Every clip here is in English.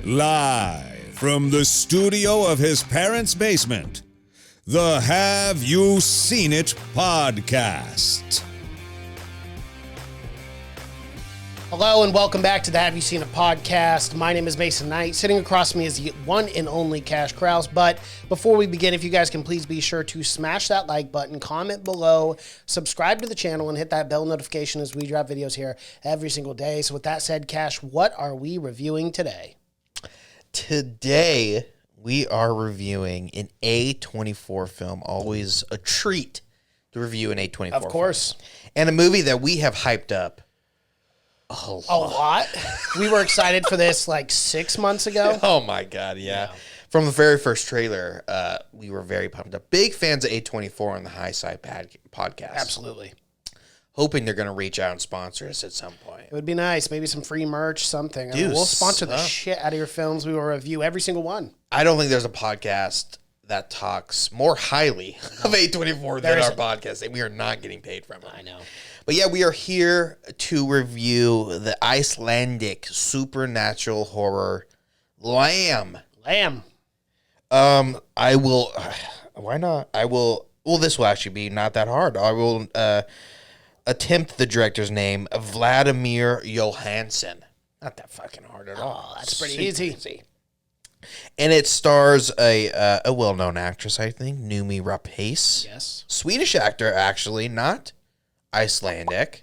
Live from the studio of his parents' basement, the Have You Seen It podcast. Hello and welcome back to the Have You Seen It podcast. My name is Mason Knight. Sitting across from me is the one and only Cash Krause. But before we begin, if you guys can please be sure to smash that like button, comment below, subscribe to the channel, and hit that bell notification as we drop videos here every single day. So with that said, Cash, what are we reviewing today? Today, we are reviewing an A24 film. Always a treat to review an A24 Of course. film. And a movie that we have hyped up a lot. We were excited for this like 6 months ago. Oh my God, yeah. From the very first trailer, we were very pumped up. Big fans of A24 on the High Side podcast. Absolutely. Hoping they're going to reach out and sponsor us at some point. It would be nice. Maybe some free merch, something. Dude, we'll sponsor the shit out of your films. We will review every single one. I don't think there's a podcast that talks more highly of A24 than our podcast, and we are not getting paid from it. I know. But yeah, we are here to review the Icelandic supernatural horror Lamb. I will. Why not? I will. Well, this will actually be not that hard. I will attempt the director's name, Valdimar Jóhannsson. Not that fucking hard at all. Oh, that's pretty easy. And it stars a well-known actress, I think, Noomi Rapace. Yes. Swedish actor, actually, not Icelandic,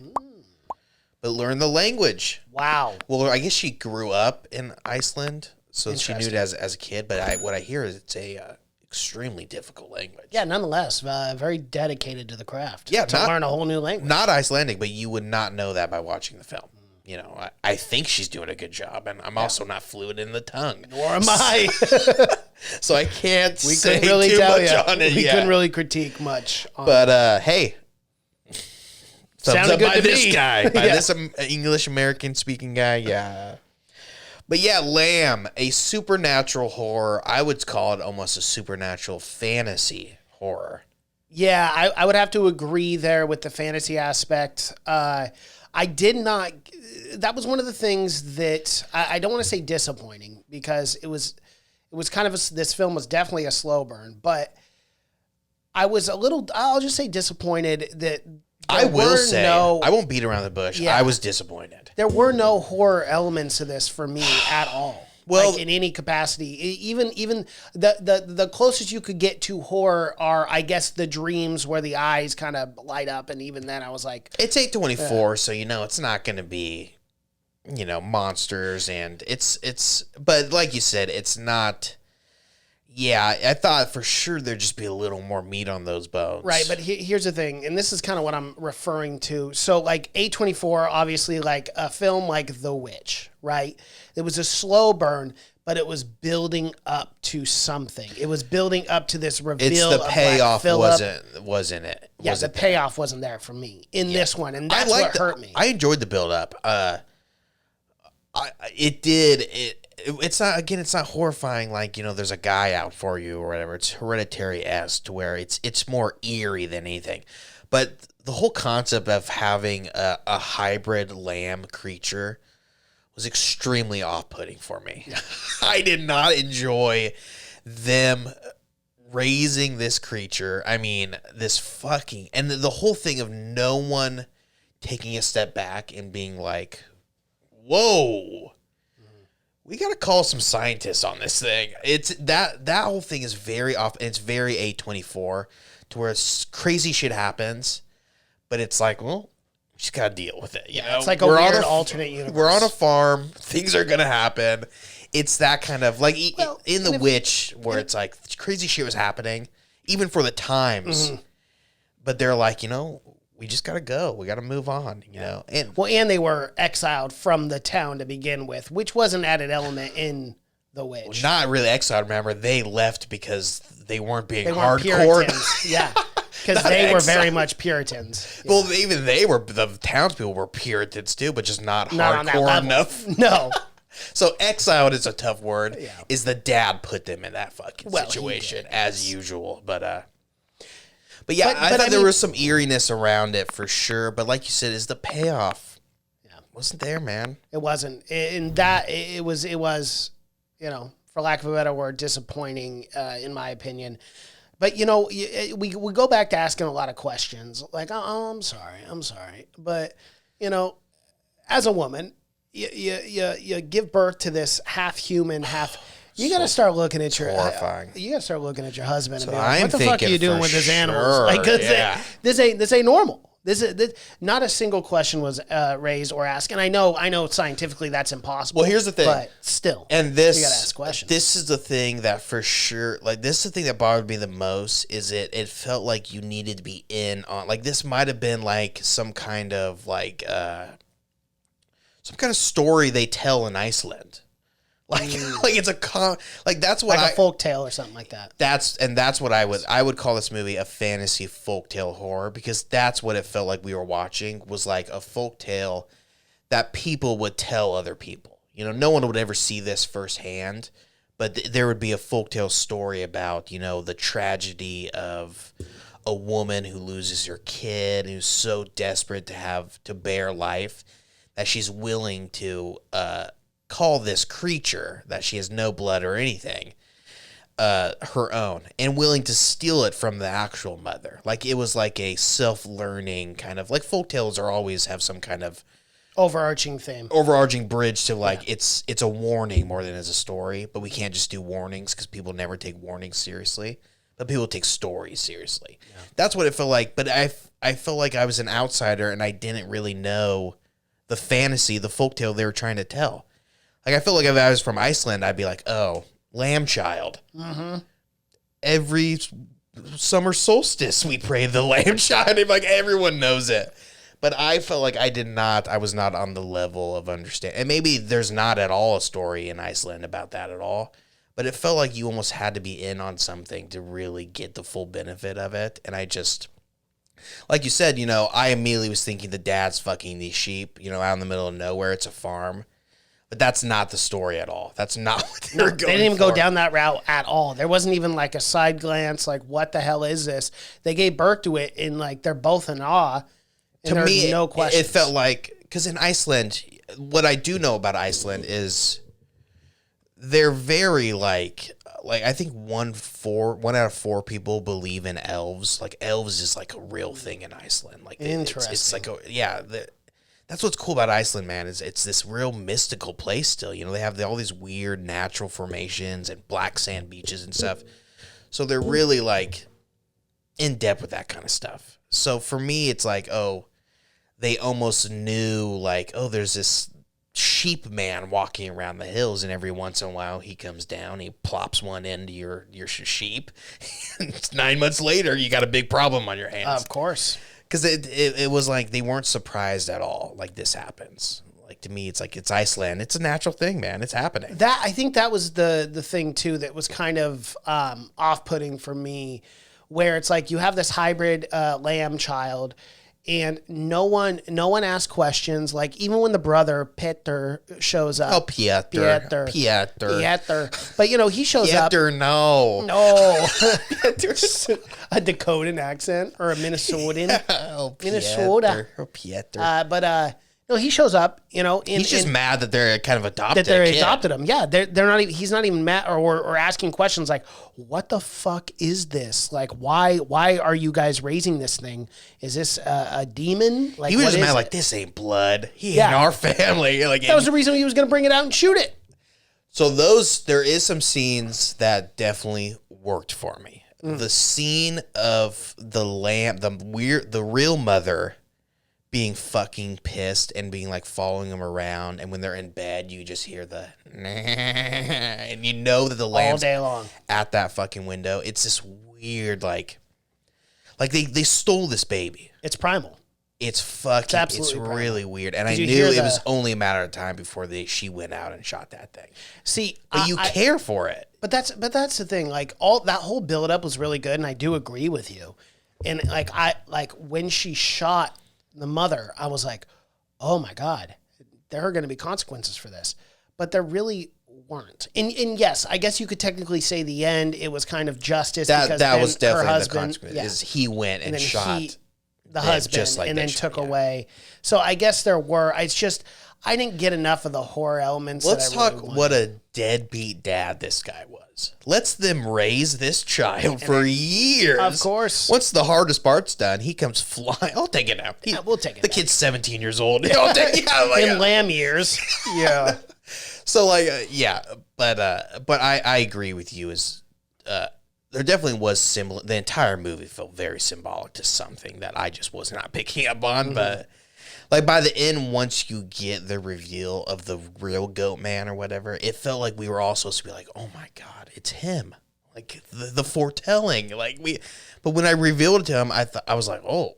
but learned the language. Wow. Well, I guess she grew up in Iceland, so she knew it as a kid. But what I hear is it's a extremely difficult language. Yeah, nonetheless, very dedicated to the craft. Yeah, to learn a whole new language. Not Icelandic, but you would not know that by watching the film. You know, I think she's doing a good job, and I'm also not fluent in the tongue. Nor am I. So I can't say really too tell much on it. We couldn't really critique much. But hey, thumbs up good by to this me. guy, by this English American speaking guy. Yeah. But yeah, Lamb, a supernatural horror. I would call it almost a supernatural fantasy horror. Yeah, I would have to agree there with the fantasy aspect. I did not. That was one of the things that I don't want to say disappointing, because it was kind of this film was definitely a slow burn, but I was a little. I'll just say disappointed that. I will say, I won't beat around the bush. Yeah. I was disappointed. There were no horror elements to this for me at all. Well, like in any capacity, even the closest you could get to horror are, I guess, the dreams where the eyes kind of light up, and even then, I was like, it's A24, so it's not going to be, monsters, and it's. But like you said, it's not. Yeah, I thought for sure there'd just be a little more meat on those bones. Right, but here's the thing, and this is kind of what I'm referring to. So, like, A24, obviously, like, a film like The Witch, right? It was a slow burn, but it was building up to something. It was building up to this reveal. It's the payoff wasn't it? Yeah, the payoff wasn't there for me in this one, and that's what hurt me. I enjoyed the build-up. It's not horrifying like, there's a guy out for you or whatever. It's Hereditary-esque, to where it's more eerie than anything. But the whole concept of having a hybrid lamb creature was extremely off-putting for me. I did not enjoy them raising this creature. I mean, and the whole thing of no one taking a step back and being like, whoa, we got to call some scientists on this thing. It's that whole thing is very off. It's very A24, to where crazy shit happens, but it's like, well, we just got to deal with it. It's like we're on an alternate universe. We're on a farm. Things are going to happen. It's that kind of, like, in The Witch, where it's like crazy shit was happening, even for the times. Mm-hmm. But they're like, we just got to go. We got to move on, And they were exiled from the town to begin with, which was an added element in The Witch. Well, not really exiled, remember. They left because they weren't being hardcore. Puritans. Yeah, because they were very much Puritans. Yeah. Well, the townspeople were Puritans too, but just not hardcore enough. No. So exiled is a tough word. Yeah. Is the dad put them in that fucking situation, as usual. But yeah, I thought there was some eeriness around it for sure. But like you said, is the payoff wasn't there, man. It wasn't. In that, it was for lack of a better word, disappointing in my opinion. But, we go back to asking a lot of questions like, oh, I'm sorry. But, as a woman, you give birth to this half human, half. You got to start looking at your horrifying. You got to start looking at your husband and So be like, "What the fuck are you doing with this animal? Like, this ain't normal. This not a single question was raised or asked, and I know scientifically that's impossible. Well, here's the thing, but still, and this you got to ask questions. This is the thing that for sure, like this is the thing that bothered me the most is it felt like you needed to be in on like this might have been like some kind of story they tell in Iceland. Like it's that's what like a folk tale or something like that. That's what I would call this movie a fantasy folktale horror because that's what it felt like we were watching was like a folktale that people would tell other people. No one would ever see this firsthand, but there would be a folktale story about the tragedy of a woman who loses her kid, who's so desperate to bear life that she's willing to call this creature that she has no blood or anything her own and willing to steal it from the actual mother. Like it was like a self-learning kind of like folktales always have some kind of overarching bridge to like it's a warning more than as a story, but we can't just do warnings because people never take warnings seriously, but people take stories seriously. Yeah. That's what it felt like. But I felt like I was an outsider and I didn't really know the fantasy, the folktale they were trying to tell. Like, I feel like if I was from Iceland, I'd be like, oh, lamb child. Mm-hmm. Every summer solstice, we pray the lamb child. And like, everyone knows it. But I felt like I was not on the level of understanding. And maybe there's not at all a story in Iceland about that at all. But it felt like you almost had to be in on something to really get the full benefit of it. And I just, like you said, I immediately was thinking the dad's fucking these sheep, out in the middle of nowhere. It's a farm. But that's not the story at all. That's not what they were going for. They didn't even go down that route at all. There wasn't even like a side glance, like, what the hell is this? They gave birth to it, and like they're both in awe. And to me, no question. It felt like, because in Iceland, what I do know about Iceland is they're very like I think one out of four people believe in elves. Like elves is like a real thing in Iceland. Like interesting. It's like that's what's cool about Iceland, man, is it's this real mystical place still. They have all these weird natural formations and black sand beaches and stuff. So they're really, like, in depth with that kind of stuff. So for me, it's like, oh, they almost knew, like, oh, there's this sheep man walking around the hills, and every once in a while he comes down, he plops one into your sheep. And 9 months later, you got a big problem on your hands. Of course. Because it was like they weren't surprised at all. Like this happens. Like to me, it's like it's Iceland. It's a natural thing, man. It's happening. I think that was the thing too that was kind of off-putting for me, where it's like you have this hybrid lamb child, and no one asked questions. Like even when the brother Peter shows up. Oh, Peter. But he shows up. No. A Dakotan accent or a Minnesotan. Oh, Minnesota. Oh, Peter. But he shows up. He's just mad that they're kind of adopted. That they adopted him. Yeah, they're not even. He's not even mad or asking questions like, "What the fuck is this? Like, why are you guys raising this thing? Is this a demon?" Like, he was just mad. Like, this ain't blood. He ain't our family. Like that was the reason he was going to bring it out and shoot it. So there is some scenes that definitely worked for me. The scene of the lamb, the real mother being fucking pissed and being like following them around, and when they're in bed, you just hear the and that the lamb's all day long at that fucking window. It's this weird like they stole this baby. It's primal. It's really weird, and I knew it was only a matter of time before she went out and shot that thing. See, but you care for it. But that's the thing. Like all that whole buildup was really good, and I do agree with you. And like when she shot the mother, I was like, oh my God, there are going to be consequences for this. But there really weren't. And yes, I guess you could technically say the end, it was kind of justice. Because that was definitely her husband, the consequence. Is he went and shot the husband just like and then took away. So I guess there were, it's just, I didn't get enough of the horror elements. Let's that I talk really what a deadbeat dad this guy was. Let's them raise this child for years. Of course. Once the hardest part's done, he comes flying. I'll take it now. We'll take it. The kid's 17 years old. I'll take it. In lamb years. Yeah. So but I agree with you. There definitely was similar. The entire movie felt very symbolic to something that I just was not picking up on. But like by the end, once you get the reveal of the real goat man or whatever, it felt like we were all supposed to be like, oh my God, it's him. Like the foretelling. But when I revealed it to him, I was like, oh,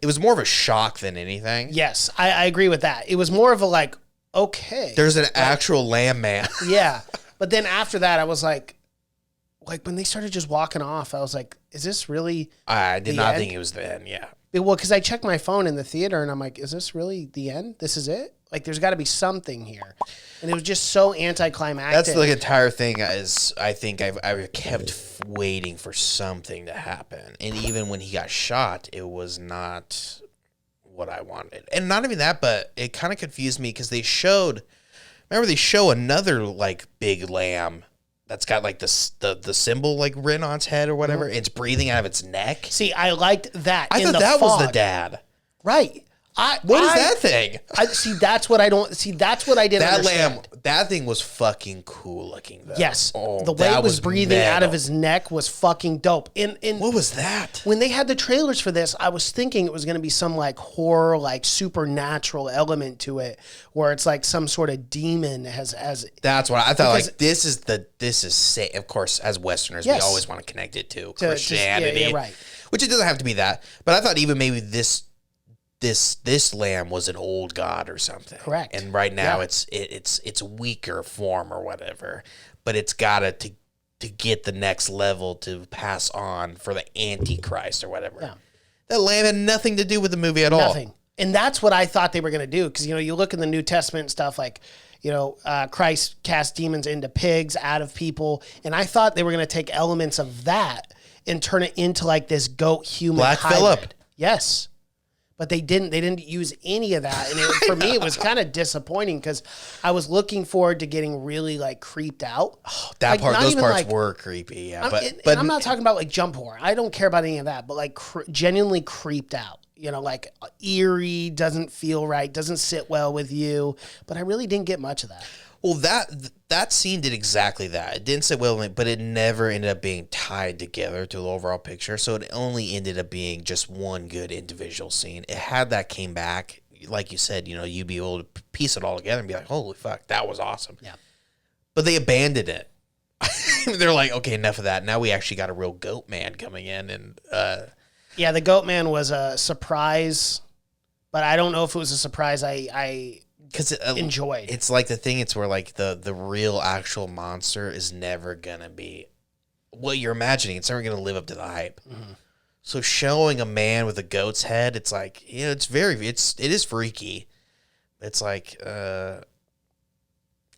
it was more of a shock than anything. Yes, I agree with that. It was more of a like, okay. There's an actual lamb man. Yeah. But then after that, I was like when they started just walking off, I was like, is this really I did not think it was the end, yeah. Well, because I checked my phone in the theater and I'm like, is this really the end? This is it? Like, there's got to be something here. And it was just so anticlimactic. That's the entire thing is I think I kept waiting for something to happen. And even when he got shot, it was not what I wanted. And not even that, but it kind of confused me because they show another like big lamb that's got like the symbol like written on its head or whatever. Mm-hmm. It's breathing out of its neck. See, I liked that. I thought that was the dad. Right. What is that thing? That's what I didn't understand. That thing was fucking cool looking though. Yes. The way it was breathing out of his neck was fucking dope. And what was that? When they had the trailers for this, I was thinking it was going to be some like horror, like supernatural element to it, where it's like some sort of demon has. That's what I thought. Like this is of course, as Westerners, we always want to connect it to Christianity, yeah, right? Which it doesn't have to be that. But I thought even maybe this lamb was an old god or something. Correct. And right now it's a weaker form or whatever, but it's got to get the next level to pass on for the Antichrist or whatever. Yeah. That lamb had nothing to do with the movie at all. Nothing. And that's what I thought they were going to do. Because, you look in the New Testament and stuff like, Christ cast demons into pigs, out of people. And I thought they were going to take elements of that and turn it into like this goat human Black hybrid. Phillip. Yes. But they didn't use any of that. And for me, it was kind of disappointing because I was looking forward to getting really like creeped out. Oh, those parts were creepy. Yeah. But I'm not talking about like jump horror. I don't care about any of that, but like genuinely creeped out, like eerie, doesn't feel right, doesn't sit well with you. But I really didn't get much of that. Well, that scene did exactly that. It didn't sit well with me, but it never ended up being tied together to the overall picture. So it only ended up being just one good individual scene. It had that came back, like you said, you'd be able to piece it all together and be like, holy fuck, that was awesome. Yeah. But they abandoned it. They're like, okay, enough of that. Now we actually got a real goat man coming in. And yeah, the goat man was a surprise, but I don't know if it was a surprise I enjoyed. It's like the thing. It's where like the real actual monster is never gonna be what you're imagining. It's never gonna live up to the hype. Mm-hmm. So showing a man with a goat's head, it's like it is freaky. It's like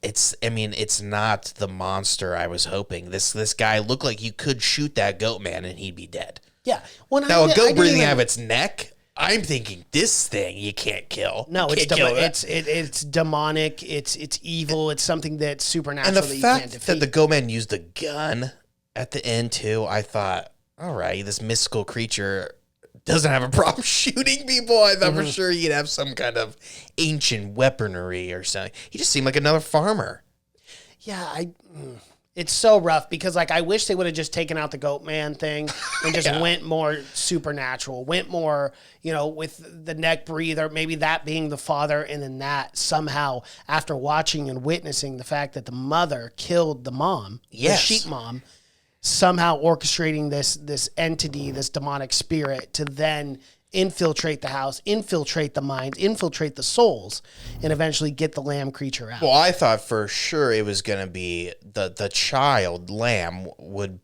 it's not the monster I was hoping. This guy looked like you could shoot that goat man and he'd be dead. Yeah. Now a goat breathing out of its neck. I'm thinking this thing you can't kill. No, it's demonic. It's evil. It's something that's supernatural. And the fact that the goat man used a gun at the end too, I thought, all right, this mystical creature doesn't have a problem shooting people. I thought for sure he'd have some kind of ancient weaponry or something. He just seemed like another farmer. Yeah, it's so rough because like I wish they would have just taken out the goat man thing and just went more supernatural, went more, with the neck breather, maybe that being the father, and then that somehow after watching and witnessing the fact that the mother killed the mom, the sheep mom, somehow orchestrating this entity, this demonic spirit to then infiltrate the house, infiltrate the minds, infiltrate the souls, and eventually get the lamb creature out. Well, I thought for sure it was going to be the child lamb would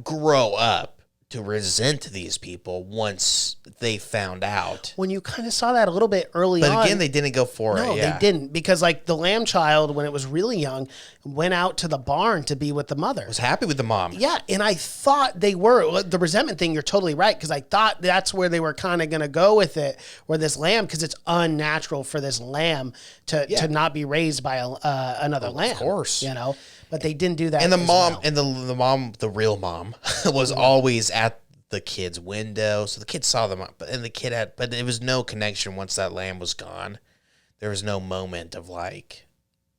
grow up to resent these people once they found out. When you kind of saw that a little bit early on. But again, they didn't go for it. No, Yeah. they didn't. Because like the lamb child, when it was really young, went out to the barn to be with the mother. Was happy with the mom. Yeah, and I thought they were. The resentment thing, you're totally right, because I thought that's where they were kind of going to go with it, where this lamb, because it's unnatural for this lamb to not be raised by another lamb. Of course. You know? But they didn't do that. And the mom, well. and the mom, the real mom, was always at the kid's window, so the kid saw them. And the kid had, but there was no connection once that lamb was gone. There was no moment of like,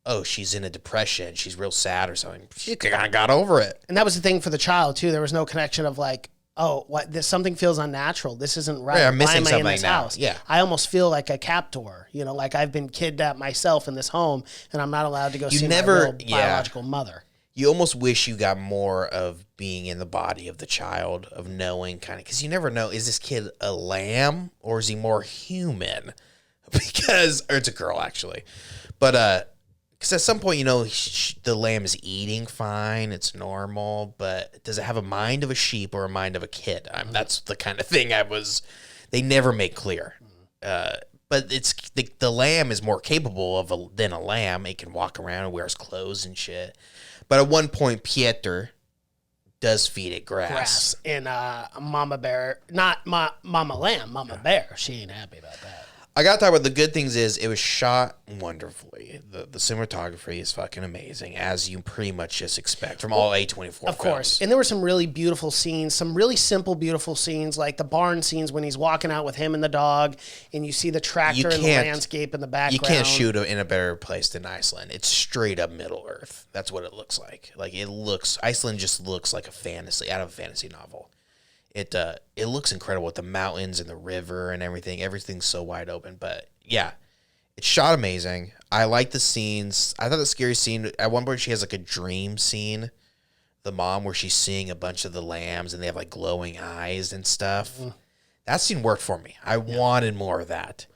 oh, she's in a depression, she's real sad or something. She kind of got over it. And that was the thing for the child too. There was no connection of like, oh, what? This something feels unnatural. This isn't right. Right, I'm Why missing am I something in this now. house? Yeah. I almost feel like a captor. You know, like I've been kidnapped myself in this home, and I'm not allowed to go see my real biological mother. You almost wish you got more of being in the body of the child, of knowing kind of, because you never know, is this kid a lamb or is he more human? Because, or it's a girl actually, but because at some point, you know, the lamb is eating fine, it's normal, but does it have a mind of a sheep or a mind of a kid? That's the kind of thing they never make clear. But it's the lamb is more capable than a lamb. It can walk around and wears clothes and shit. But at one point, Pieter does feed it grass. And Mama Bear, not Mama Lamb, Mama Bear. She ain't happy about that. I got to talk about the good things is it was shot wonderfully. The cinematography is fucking amazing, as you pretty much just expect from all A24 Of course. And there were some really beautiful scenes, some really simple, beautiful scenes, like the barn scenes when he's walking out with him and the dog, and you see the tractor and the landscape in the background. You can't shoot in a better place than Iceland. It's straight up Middle Earth. That's what it looks like. Iceland just looks like a fantasy, out of a fantasy novel. It looks incredible with the mountains and the river and everything. Everything's so wide open. But yeah, it's shot amazing. I like the scenes. I thought the scary scene, at one point she has like a dream scene, the mom, where she's seeing a bunch of the lambs and they have like glowing eyes and stuff. That scene worked for me. I wanted more of that.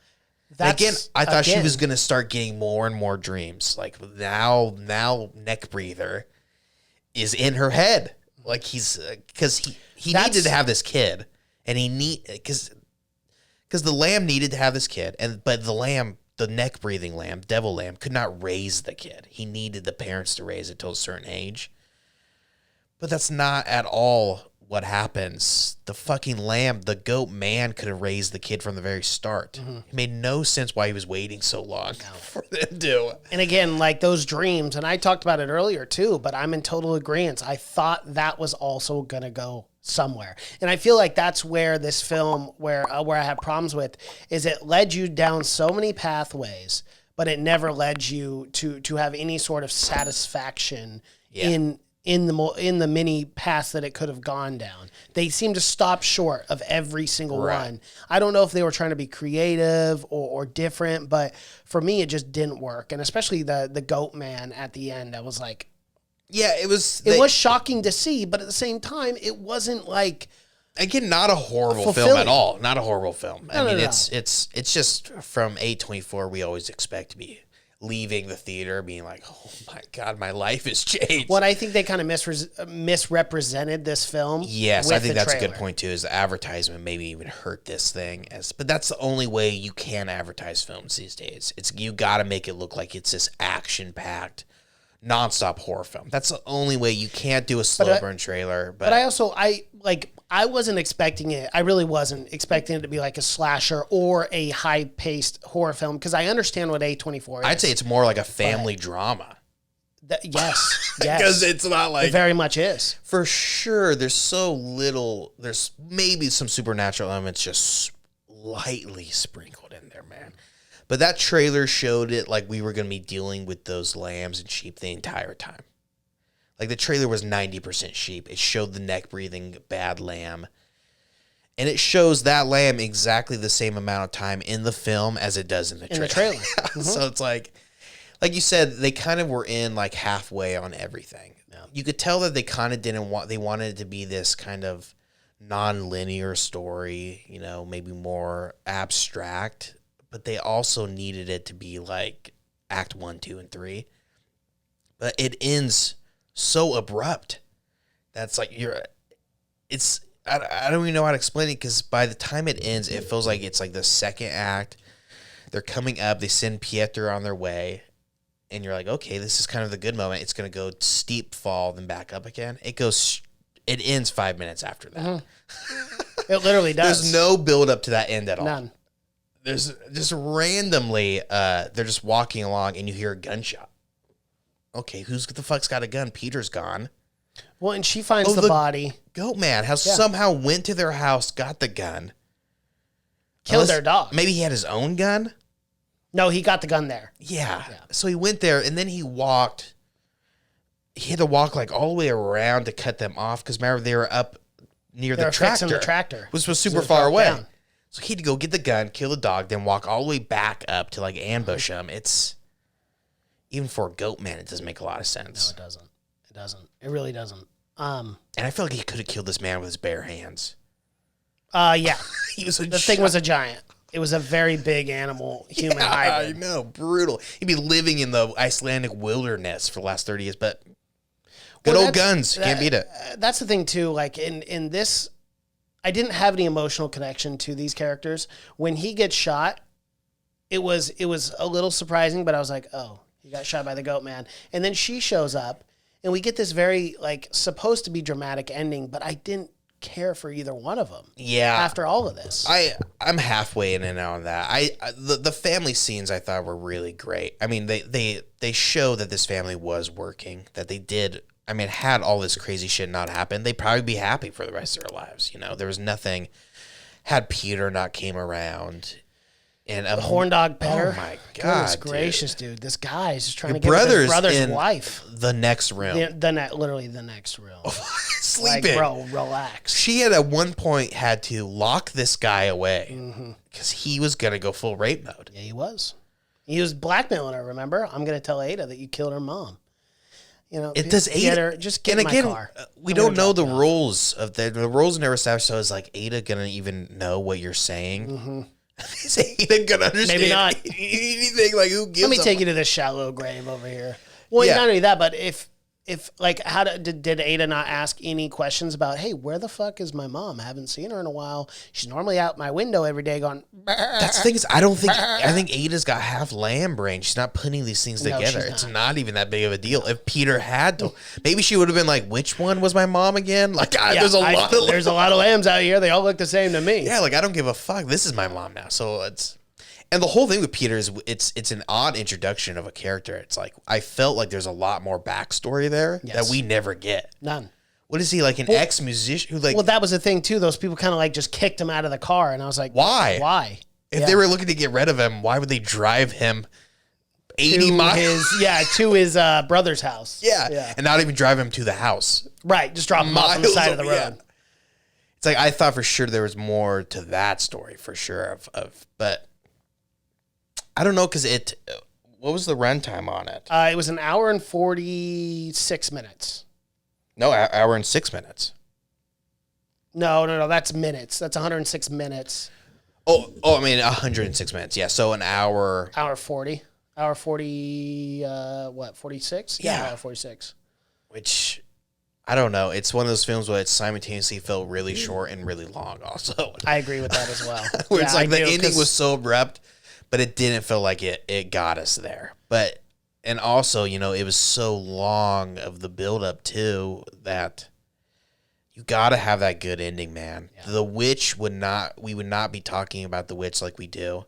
I thought she was going to start getting more and more dreams. Like now Neck Breather is in her head. Like because he needed to have this kid, and because the lamb needed to have this kid, but the neck breathing lamb, devil lamb, could not raise the kid. He needed the parents to raise it till a certain age. But that's not at all what happens. The fucking lamb, the goat man, could have raised the kid from the very start. It made no sense why he was waiting so long for them to do it. And again, like those dreams, and I talked about it earlier too, but I'm in total agreement. I thought that was also going to go somewhere. And I feel like that's where this film, where I have problems with, is it led you down so many pathways, but it never led you to have any sort of satisfaction in the many paths that it could have gone down. They seem to stop short of every single one. I don't know if they were trying to be creative or different, but for me, it just didn't work. And especially the goat man at the end, I was like, yeah, it was shocking to see, but at the same time, it wasn't like, again, not a horrible film at all. Not a horrible film. I mean, it's just from A24, we always expect to be leaving the theater being like, oh my God, my life has changed. What I think they kind of misrepresented this film. Yes, I think that's a good point too, is the advertisement maybe even hurt this thing. But that's the only way you can advertise films these days. You got to make it look like it's this action-packed, nonstop horror film. That's the only way. You can't do a slow burn trailer. But I wasn't expecting it. I really wasn't expecting it to be like a slasher or a high-paced horror film, because I understand what A24 is. I'd say it's more like a family drama. Yes. Because it's not like... It very much is. For sure, there's so little... There's maybe some supernatural elements just lightly sprinkled in there, man. But that trailer showed it like we were going to be dealing with those lambs and sheep the entire time. Like the trailer was 90% sheep. It showed the neck-breathing bad lamb. And it shows that lamb exactly the same amount of time in the film as it does in the trailer. So it's like you said, they kind of were in like halfway on everything. Yeah. You could tell that they kind of they wanted it to be this kind of non-linear story, you know, maybe more abstract, but they also needed it to be like act 1, 2, and 3. But it ends so abrupt. That's like I don't even know how to explain it because by the time it ends, it feels like it's like the second act. They're coming up. They send Pietro on their way. And you're like, okay, this is kind of the good moment. It's going to go steep fall, then back up again. It ends 5 minutes after that. Mm-hmm. It literally does. There's no build up to that end at all. None. There's just randomly, they're just walking along and you hear a gunshot. Okay, who's the fuck's got a gun? Peter's gone. Well, and she finds the body. Goat man somehow went to their house, got the gun. Killed their dog. Maybe he had his own gun? No, he got the gun there. Yeah. So he went there and then he walked. He had to walk like all the way around to cut them off because remember they were up near the tractor. The tractor. Which was super far away. Down. So he had to go get the gun, kill the dog, then walk all the way back up to like ambush him. It's even for a goat man, it doesn't make a lot of sense. No, it doesn't. It doesn't. It really doesn't. And I feel like he could have killed this man with his bare hands. Yeah. He was the thing was a giant. It was a very big animal, human hybrid. I know, brutal. He'd be living in the Icelandic wilderness for the last 30 years, but good old guns. Can't beat it. That's the thing, too. Like, in this, I didn't have any emotional connection to these characters. When he gets shot, it was a little surprising, but I was like, oh, he got shot by the goat man. And then she shows up, and we get this very, like, supposed to be dramatic ending, but I didn't care for either one of them. Yeah. After all of this, I'm halfway in and out on that. The family scenes I thought were really great. I mean, they show that this family was working, that they did. I mean, had all this crazy shit not happened, they'd probably be happy for the rest of their lives. You know, there was nothing. Had Peter not came around, and the horn dog better. Oh my god! Goodness gracious, dude! This guy is just trying to get his brother's wife. The next room. Literally the next room. Sleeping. Like, bro, relax. She had at one point had to lock this guy away because he was gonna go full rape mode. Yeah, he was. He was blackmailing her. Remember, I'm gonna tell Ada that you killed her mom. You know, it does Ada. Just get in my car. We don't know the rules of the rules never established. So is like Ada gonna even know what you're saying? Mm-hmm. Is Ada gonna understand? Maybe not. Anything like who gives? Let me take you to this shallow grave over here. Well, not only that, but if like did Ada not ask any questions about, hey, where the fuck is my mom? I haven't seen her in a while. She's normally out my window every day going. That's the thing is, I think Ada's got half lamb brain. She's not putting these things together. It's not even that big of a deal. If Peter had to, maybe she would have been like, which one was my mom again? Like, there's a lot of lambs out here. They all look the same to me. Yeah, like I don't give a fuck. This is my mom now. So it's. And the whole thing with Peter is it's an odd introduction of a character. It's like I felt like there's a lot more backstory there that we never get. None. What is he, like an ex-musician who like? Well, that was the thing too. Those people kind of like just kicked him out of the car, and I was like, why? Why? If they were looking to get rid of him, why would they drive him 80 miles? To his brother's house. Yeah, and not even drive him to the house. Right, just drop him off on the side of the road. Yeah. It's like I thought for sure there was more to that story for sure but. I don't know because what was the runtime on it? It was an hour and 46 minutes. No, hour and 6 minutes. No, that's minutes. That's 106 minutes. Oh, I mean 106 minutes. Yeah, so an hour. Hour 40. Hour 40. 46? Yeah, hour 46. Which I don't know. It's one of those films where it simultaneously felt really short and really long. Also, I agree with that as well. Where it's like the ending was so abrupt. But it didn't feel like it got us there. And also, you know, it was so long of the buildup too that you got to have that good ending, man. Yeah. The Witch we would not be talking about The Witch like we do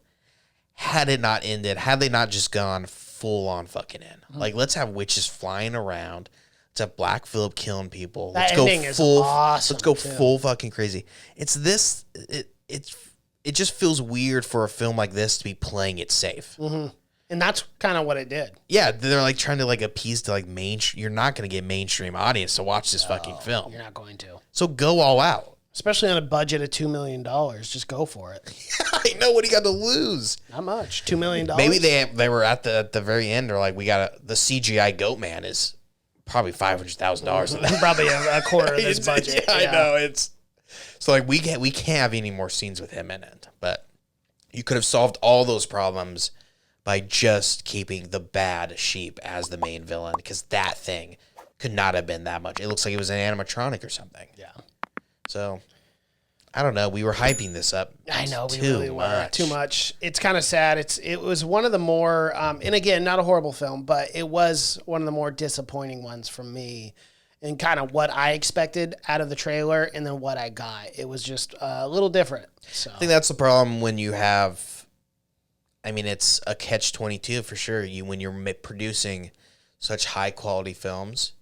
had it not ended, had they not just gone full on fucking in. Mm-hmm. Like, let's have witches flying around. Let's have Black Phillip killing people. That ending is awesome. Let's go full fucking crazy. It just feels weird for a film like this to be playing it safe. Mm-hmm. And that's kind of what it did. Yeah, they're like trying to like appease to like you're not going to get mainstream audience to watch this fucking film. You're not going to. So go all out. Especially on a budget of $2 million. Just go for it. I know, what do you got to lose? Not much. $2 million. Maybe they were at the very end. They're like, the CGI goat man is probably $500,000. Probably a quarter of this budget. Yeah, I know, it's. So like we can't have any more scenes with him in it, but you could have solved all those problems by just keeping the bad sheep as the main villain, because that thing could not have been that much. It looks like it was an animatronic or something. Yeah. So I don't know. We were hyping this up. I know we really were too much. It's kind of sad. It was one of the more, and again, not a horrible film, but it was one of the more disappointing ones for me, and kind of what I expected out of the trailer, and then what I got. It was just a little different. So I think that's the problem when you have. I mean, it's a catch-22 for sure. When you're producing such high-quality films,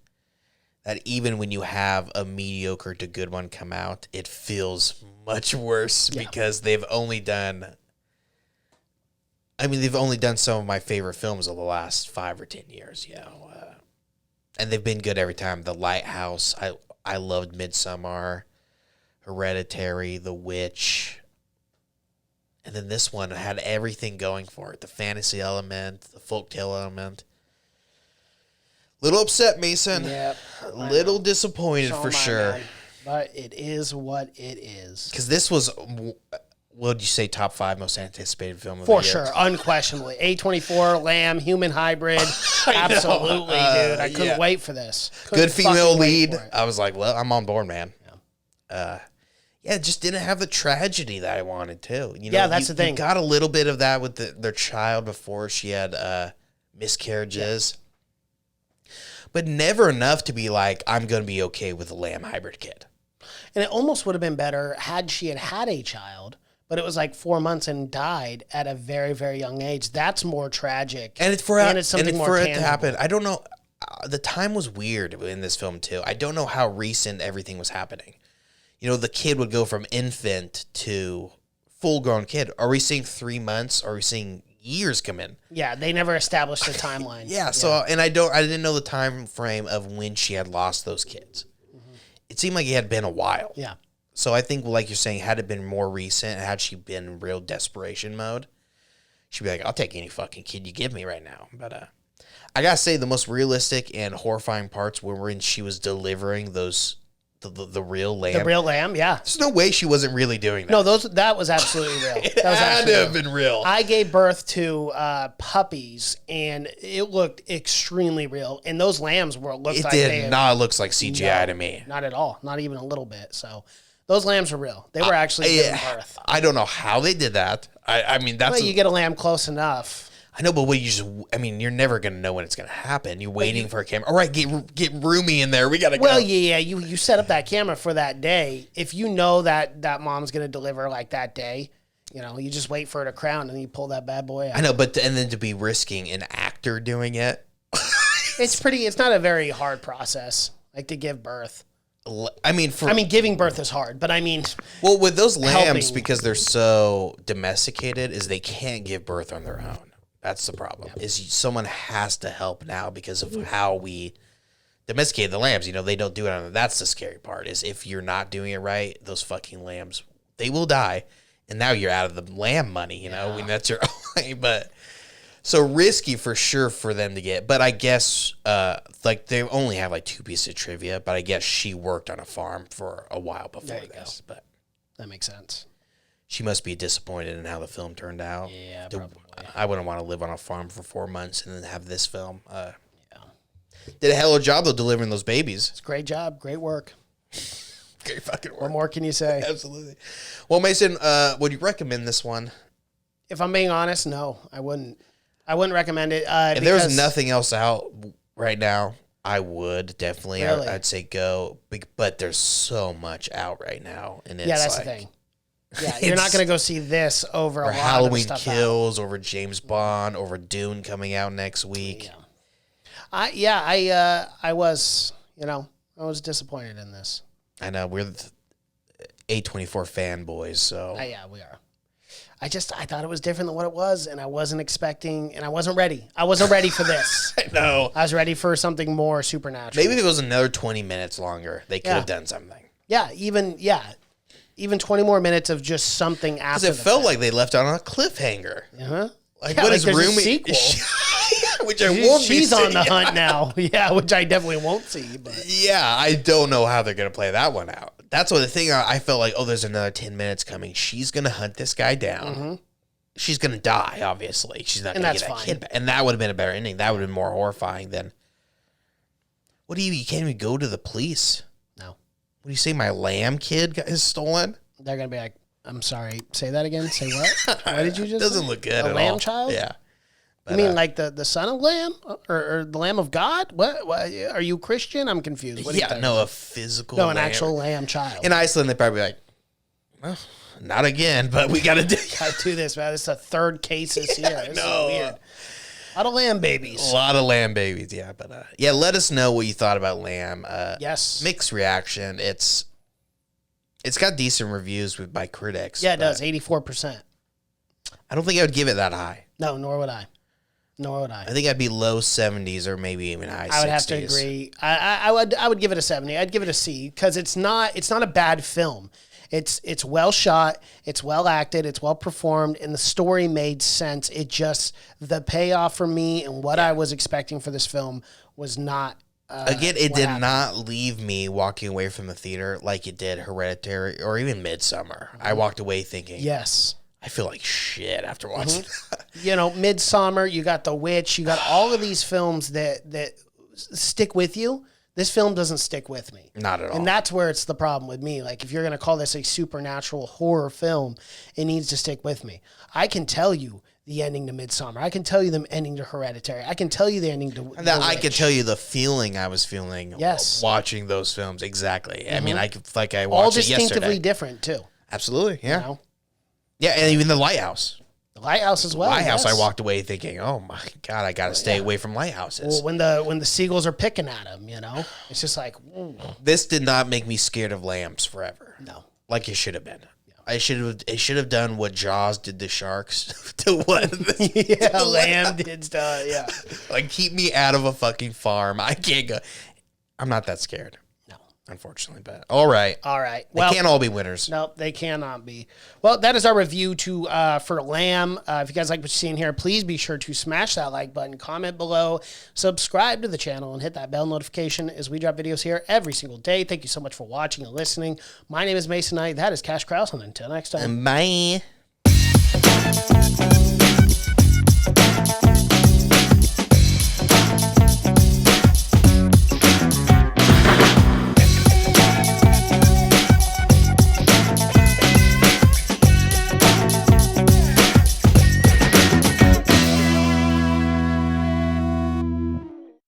that even when you have a mediocre to good one come out, it feels much worse because they've only done. I mean, they've only done some of my favorite films of the last 5 or 10 years, and they've been good every time. The Lighthouse, I loved Midsommar, Hereditary, The Witch, and then this one had everything going for it: the fantasy element, the folktale element. Little upset, Mason. Yep. Little disappointed for sure. Man. But it is what it is. Because this was, what would you say, top 5 most anticipated film of For the year? sure, unquestionably. A24, Lamb, Human Hybrid. Absolutely, dude. I couldn't wait for this. Good female lead. I was like, well, I'm on board, man. Yeah, it just didn't have the tragedy that I wanted to. That's the thing. You got a little bit of that with their child before she had miscarriages. But never enough to be like, I'm going to be okay with a Lamb hybrid kid. And it almost would have been better had she had a child, but it was like 4 months and died at a very, very young age. That's more tragic. And it's for it to happen. I don't know. The time was weird in this film, too. I don't know how recent everything was happening. The kid would go from infant to full-grown kid. Are we seeing 3 months? Are we seeing years come in? Yeah, they never established a timeline. So and I didn't know the time frame of when she had lost those kids. It seemed like it had been a while. Yeah. So I think, like you're saying, had it been more recent, had she been in real desperation mode, she'd be like, I'll take any fucking kid you give me right now. But I gotta say, the most realistic and horrifying parts were when she was delivering those the real lamb. The real lamb, yeah. There's no way she wasn't really doing that. No, that was absolutely real. It had to have been real. I gave birth to puppies, and it looked extremely real. And those lambs looked like it did not look like CGI to me. Not at all. Not even a little bit. So those lambs were real. They were actually giving birth. I don't know how they did that. I mean, that's... Well, you get a lamb close enough. I know, but you're never going to know when it's going to happen. You're waiting for a camera. All right, get Roomy in there. We got to go. Well, yeah, you set up that camera for that day. If you know that mom's going to deliver like that day, you just wait for her to crown and you pull that bad boy out. I know, and then to be risking an actor doing it. It's not a very hard process, like to give birth. I mean, giving birth is hard, but well, with those lambs, because they're so domesticated, is they can't give birth on their own. That's the problem. Is someone has to help now because of how we domesticate the lambs. They don't do it. That's the scary part. Is if you're not doing it right, those fucking lambs, they will die, and now you're out of the lamb money. I mean, that's your only. But so risky for sure for them to get. But I guess they only have like 2 pieces of trivia. But I guess she worked on a farm for a while before this. But that makes sense. She must be disappointed in how the film turned out. Yeah, probably. I wouldn't want to live on a farm for 4 months and then have this film. Did a hell of a job, though, delivering those babies. It's a great job. Great work. Great fucking work. What more can you say? Absolutely. Well, Mason, would you recommend this one? If I'm being honest, no, I wouldn't. I wouldn't recommend it. If there was nothing else out right now, I would definitely. Really? I'd say go. But there's so much out right now. And it's that's the thing. Yeah, you're not going to go see this over a lot Halloween of stuff Kills, over James Bond, over Dune coming out next week. Yeah. I was disappointed in this. I know, we're the A24 fanboys, so. Yeah, we are. I thought it was different than what it was, and I wasn't expecting, and I wasn't ready. I wasn't ready for this. I know. I was ready for something more supernatural. Maybe if it was another 20 minutes longer, they could have done something. Yeah, even 20 more minutes of just something after. Because it felt like they left on a cliffhanger. Uh-huh. What is Roomy? Sequel. Which I won't be She's seeing. on the hunt now. Yeah, which I definitely won't see. But yeah, I don't know how they're going to play that one out. That's what the thing, I felt like, there's another 10 minutes coming. She's going to hunt this guy down. Mm-hmm. She's going to die, obviously. She's not going to get that kid back. And that would have been a better ending. That would have been more horrifying than, you can't even go to the police. No. What do you say, my lamb kid is stolen? They're going to be like, I'm sorry, say that again? Say what? What did you just Doesn't say? look good at A all. lamb child? Yeah. You mean like the son of lamb? Or the lamb of God? What? Are you Christian? I'm confused. What are you talking about? A physical No, lamb. an actual lamb child. In Iceland, they'd probably be like, well, not again, but we got to do Gotta do this, man. This is the third case this year. This is know. weird. A lot of lamb babies. A lot of lamb babies, yeah. But yeah, let us know what you thought about Lamb. Yes. Mixed reaction. It's got decent reviews by critics. Yeah, it does. 84%. I don't think I would give it that high. No, nor would I. I think I'd be low 70s or maybe even high 60s. I would have to agree. I would give it a 70. I'd give it a C because it's not a bad film. It's well shot, it's well acted, it's well performed, and the story made sense. It just the payoff for me and what I was expecting for this film was not. Again, it what did happened. not leave me walking away from the theater like it did Hereditary or even Midsummer. I walked away thinking, Yes. I feel like shit after watching that. You know, Midsummer, you got The Witch, you got all of these films that stick with you. This film doesn't stick with me. Not at all. And that's where it's the problem with me. Like, if you're going to call this a supernatural horror film, it needs to stick with me. I can tell you the ending to Midsummer. I can tell you the ending to Hereditary. I can tell you the ending to And that I can tell you the feeling I was feeling Yes. watching those films. Exactly. I mean, I watched all it distinctively yesterday. different, too. Absolutely. Yeah. You know? Yeah, and even The Lighthouse. The Lighthouse as well. Lighthouse, yes. I walked away thinking, oh my God, I got to stay away from lighthouses. Well, when the seagulls are picking at him, you know? It's just like, ooh, This did not make me scared of lambs forever. no. Like it should have been. It should have done what Jaws did to sharks to what Yeah, lamb did stuff, yeah. like keep me out of a fucking farm. I can't go. I'm not that scared. No. Unfortunately, but all right. All right. They can't all be winners. No, they cannot be. Well, that is our review for Lamb. If you guys like what you're seeing here, please be sure to smash that like button, comment below, subscribe to the channel, and hit that bell notification as we drop videos here every single day. Thank you so much for watching and listening. My name is Mason Knight. That is Cash Krause, and until next time. Bye.